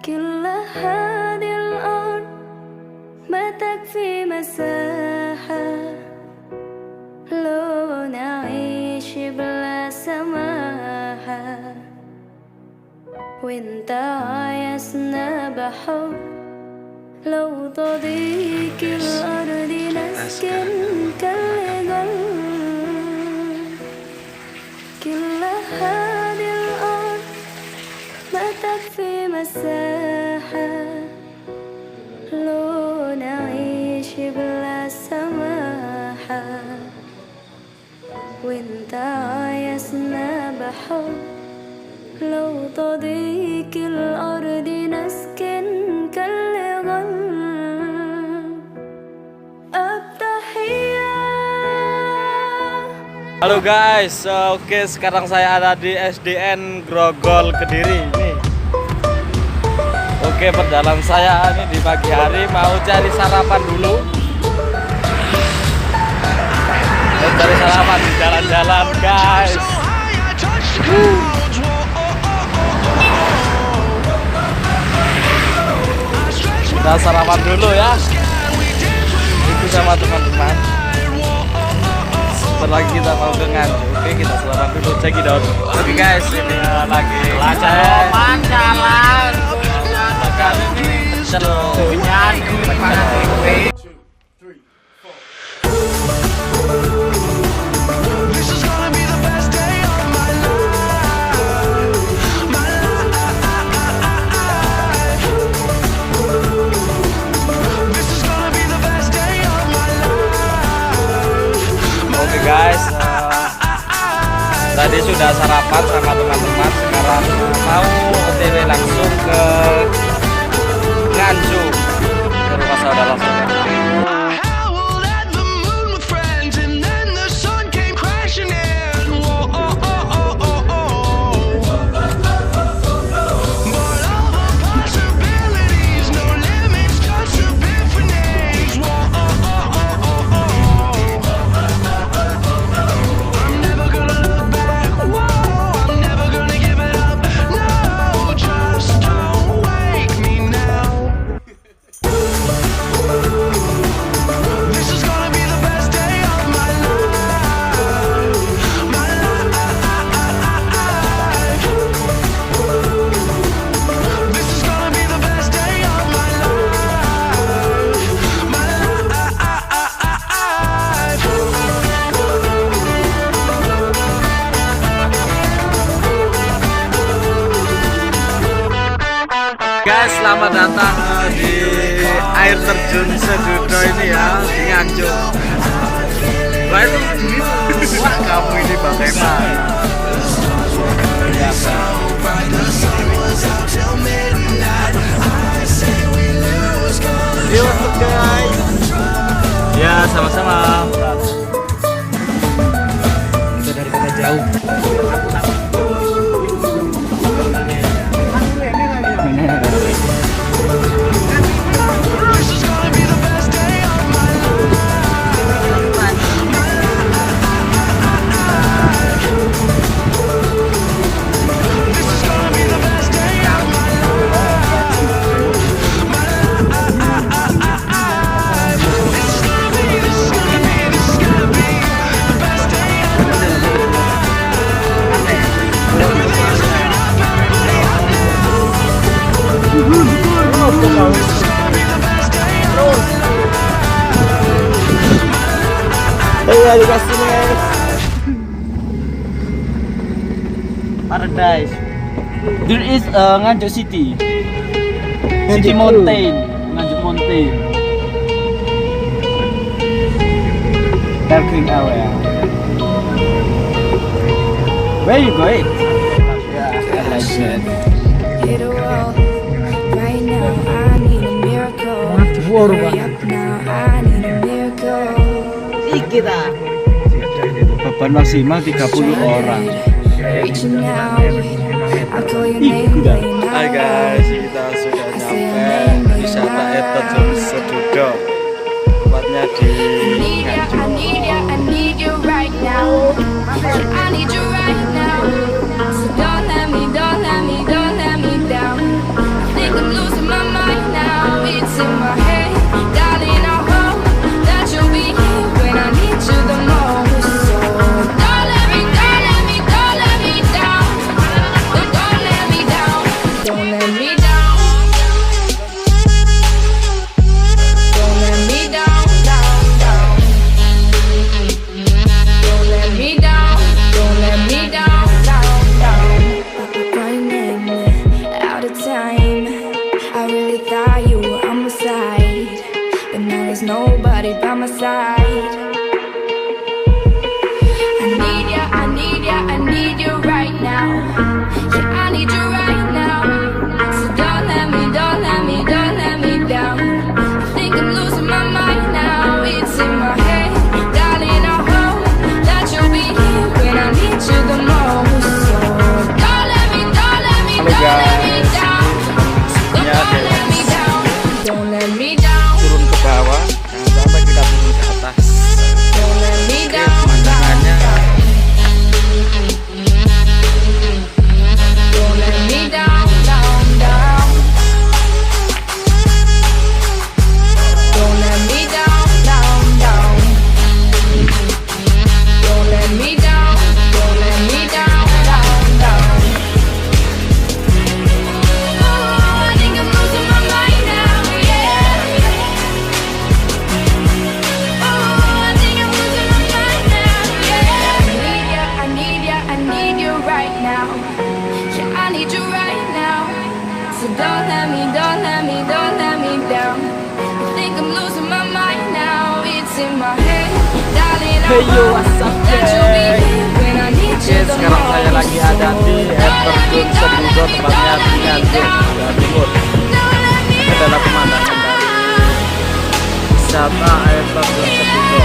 كل هذه الأرض ما تكفي مساحة لو نعيش بلا سماحة وانت عايزنا بحب لو تضيق الأرض نسكن كالجل كل هذه الأرض ما تكفي مساحة لو نعيش بلا سماحة وانت عايزنا بحب لو تضيق الأرض نسكن كالغل التحية. Halo guys, oke sekarang saya ada di SDN Grogol Kediri nih. Oke, perjalanan saya ini di pagi hari mau cari sarapan dulu. Mau cari sarapan di jalan-jalan guys. Kita sarapan dulu ya. Itu sama teman-teman. Sebentar lagi kita mau ke Nganjuk. Oke, kita sarapan dulu, cekidot. Oke guys, ini lagi jalan. Kali ini seluruhnya guys, tadi sudah sarapan sama teman-teman. Sekarang mau OTW langsung ke Nganjuk, ke rumah saudara-saudara. Guys, selamat datang di air terjun Sedudo ini ya, di Nganjuk. Wah, wah, kamu ini bagaimana? Yuk guys. Ya, sama-sama. Kita dari kota jauh. Dikasih guys. Paradise. There is Nganjuk City. City Mountain. Nganjuk Mountain. Parking area. Where you going? Right now I need a miracle. Hurry up now, I need a miracle. Kita beban maksimal 30 orang. Hai guys, kita sudah nyampe wisata Terjun Sedudo. Buat tempatnya di Nganjuk. I need you right now. I need you right now. So don't let me down. I think I'm losing my mind now. It's in my head, darling. I hope that you'll be here when I need you the most. So don't let me down. Don't let me down. Don't let me down. Don't let me down. Don't let me down. Don't let me down. Running out of time. I really thought you were on my side, but now there's nobody by my side. I need you right now. Yeah, I need you right now. So don't let me down. I think I'm losing my mind now. It's in my head, darling. I hope that you'll be here when I need you the most. So don't let me down. Don't let me down. Turun ke bawah, jangan sampai kita turun ke atas. Don't let me down. Pemandangannya Don't let me down. Don't let me down. Don't let me down. Oh, I think I'm losing my mind now, yeah. Oh, I think I'm losing my mind now, yeah. I need you right now. Yeah, I need you right now. So don't let me down. I think I'm losing my mind now. It's in my head, darling. I Hey, yo, hope what's up, that you'll be guys? here when I need Oke, you the sekarang saya lagi most. ada di air terjun Sedudo, tempatnya di Nganjuk, Jawa Timur. Ini adalah pemandangan dari wisata air terjun Sedudo.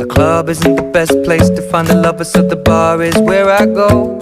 Club isn't the best place to find the lovers, so the bar is where I go.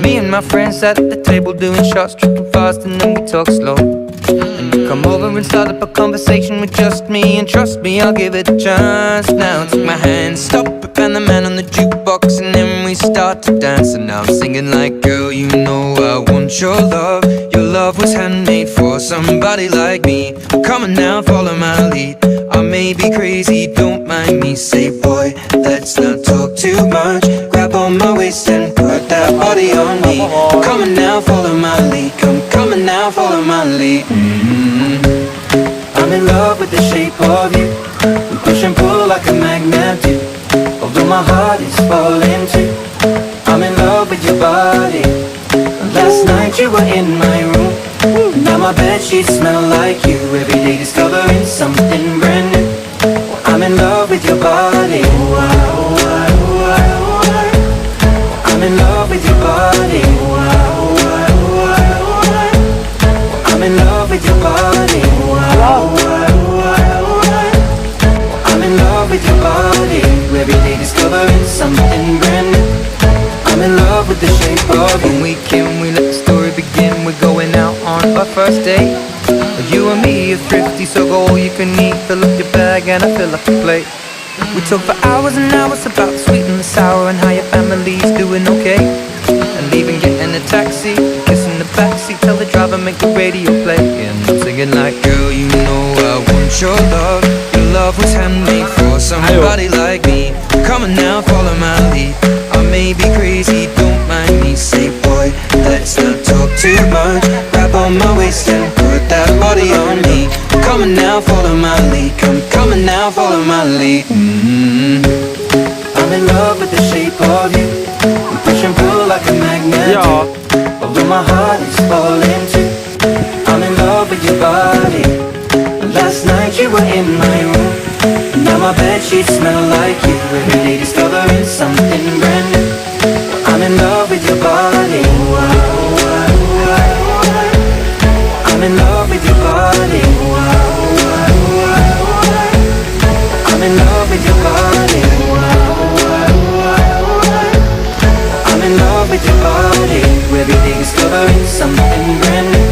Me and my friends at the table doing shots, tripping fast, and then we talk slow. And you come over and start up a conversation with just me, and trust me, I'll give it a chance. Now take my hand, stop it, and the man on the jukebox, and then we start to dance. And now I'm singing like, girl, you know I want your love. Your love was handmade for somebody like me. Come on now, follow my lead. I may be crazy, don't mind me. Say, boy, let's not talk too much. Grab on my waist and put that body on me. Come on now, follow my lead. Come on now, follow my lead. I'm in love with the shape of you. We push and pull like a magnet do. Although my heart is falling too, I'm in love with your body. Last night you were in my room. Now my bedsheets smell like you. Every day discovering something brand new. I'm in love with your body. I'm in love with your body. I'm in love with your body. I'm in love with your body. Every day discovering something brand new. I'm in love with the shape of you. When we can, we let the story begin. We're going out on our first date. You and me are thrifty, so go all you can eat. Fill up your bag and I fill up the plate. We talk for hours and hours about the sweet and the sour, and how your family's doing okay. And leaving, getting a taxi, kissing the backseat, tell the driver make the radio play. And I'm singing like, girl, you know I want your love. Your love was handmade for somebody like me. Come on now, follow my lead. I may be crazy, don't mind me. Say, boy, let's not talk too much. Grab on my waist and put that body on me. coming now, follow my lead. Come coming now, follow my lead. I'm in love with the shape of you. We push and pull like a magnet. Iya. Although my heart is falling too. I'm in love with your body. Last night you were in my room. Now my bedsheets smell like you. Every day discovering something brand new. I'm in love with your body. I'm in love with your body. I'm in love with your body. I'm in love with your body. Every day discovering something brand new.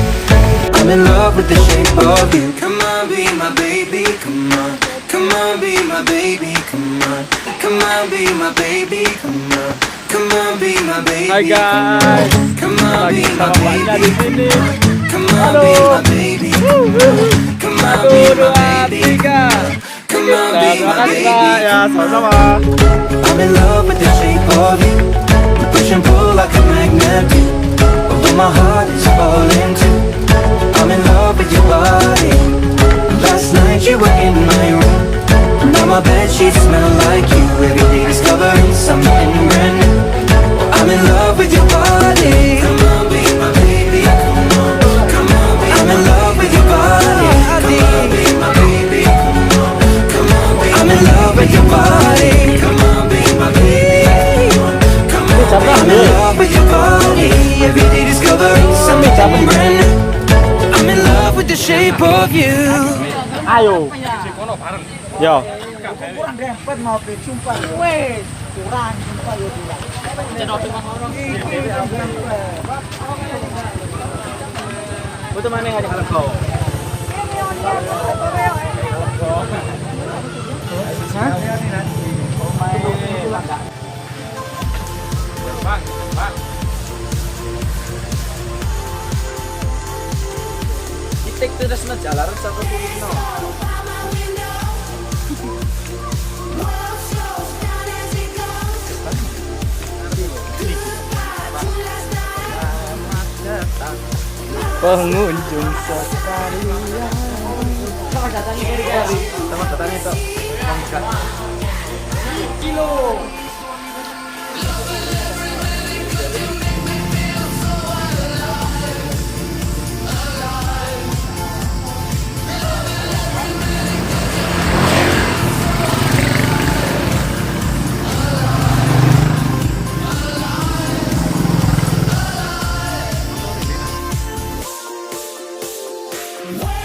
I'm in love with the shape of you. Come on, be my baby, come on. Come on, be my baby, come on. Come on, be my baby, come on. Come on, be my baby. Hai guys. Come on, Lagi be my sama Mbaknya di baby. sini. Come on, be my baby. Come on, be Satu, my dua, baby. tiga. Come on, Nah, be terima my kasih Mbak. baby. Ya, sama-sama. I'm in love with the shape of you. We push and pull like a magnet do. Although my heart is falling too. I'm in love with your body. Last night you were in my room. Now my bedsheets smell like you. Every day discovering something brand new. I'm in love with your body. Come on, be my baby. Come on, come on, be I'm in love with your body. Come on, be my baby. Come on, come on, be I'm in love with your body. Come on, be my baby. Come on, come on, I'm in love with your body. Every day discovering something brand new. I'm in love with the shape of you. Ayo. Yo. kurang dempet mau sumpah wes kurang sumpah ya Betul mana ngajak anak kau? Kita terus jalan satu no. Pengunjung sekalian. Selamat datang itu. Kilo. When